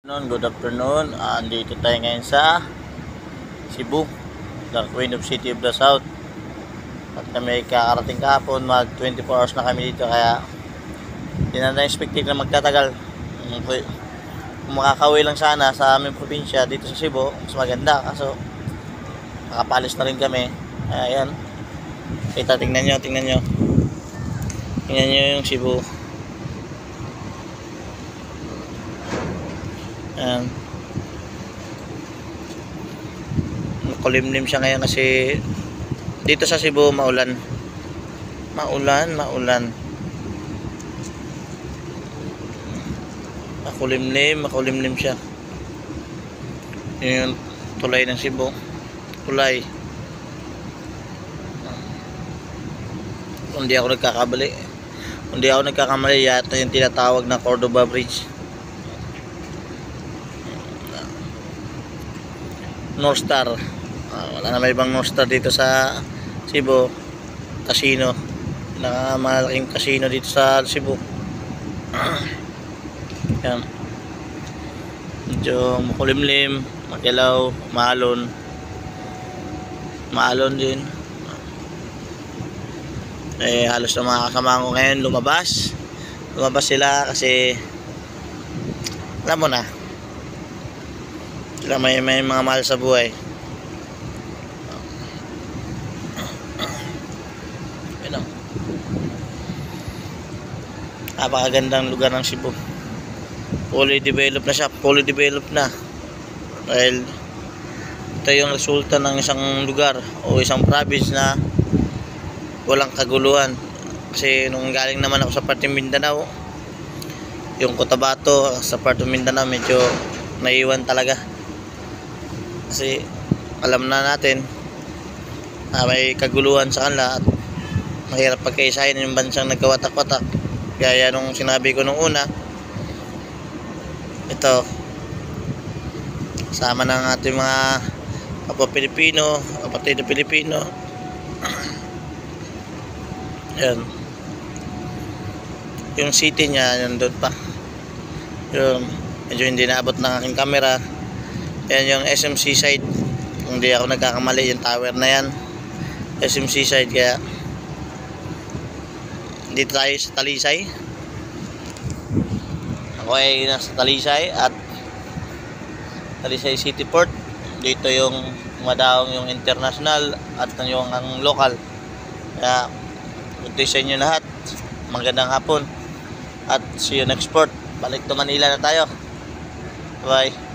Good afternoon. Andito tayo ngayon sa Cebu, the Queen of City of the South. At kami kakarating kahapon, mag 24 hours na kami dito, kaya hindi na na-expect na magtatagal. Kung makakauwi lang sana sa aming probinsya dito sa Cebu, mas maganda, kaso makapalis na rin kami. Ayan, kita, tingnan nyo yung Cebu. Ayan, makulimlim siya ngayon kasi dito sa Cebu maulan makulimlim siya. Yun yung tulay ng Cebu, tulay. Kung di ako nagkakamali, yata yung tinatawag na Cordova Bridge. North Star. Wala na may ibang North Star dito sa Cebu. Casino, malaking casino dito sa Cebu. Yan, medyo makulimlim, makilaw, maalon din. Halos na mga kasama ko ngayon lumabas sila kasi alam mo na sila, may mga mahal sa buhay. Napakagandang lugar ng Cebu. Fully developed na dahil ito yung resulta ng isang lugar o isang province na walang kaguluhan. Kasi nung galing naman ako sa parte Mindanao, yung Cotabato sa parte Mindanao, medyo naiwan talaga. Kasi alam na natin na may kaguluhan sa kanila at mahirap pagkaisahin yung bansang nagkawatak-watak. Gaya nung sinabi ko nung una, ito sama ng ating mga kapwa Pilipino, kapatid na Pilipino. Yan, yung city niya nandun pa, yung medyo hindi naabot ng aking camera. Yan yung SMC side, kung di ako nagkakamali, yung tower na yan, SMC side. Kaya dito tayo sa Talisay. Ako ay nasa Talisay at Talisay City Port. Dito yung madaong yung international at yung ang local. Kaya good day sa inyo lahat, magandang hapon at see you next port. Balik to Manila na tayo. Bye.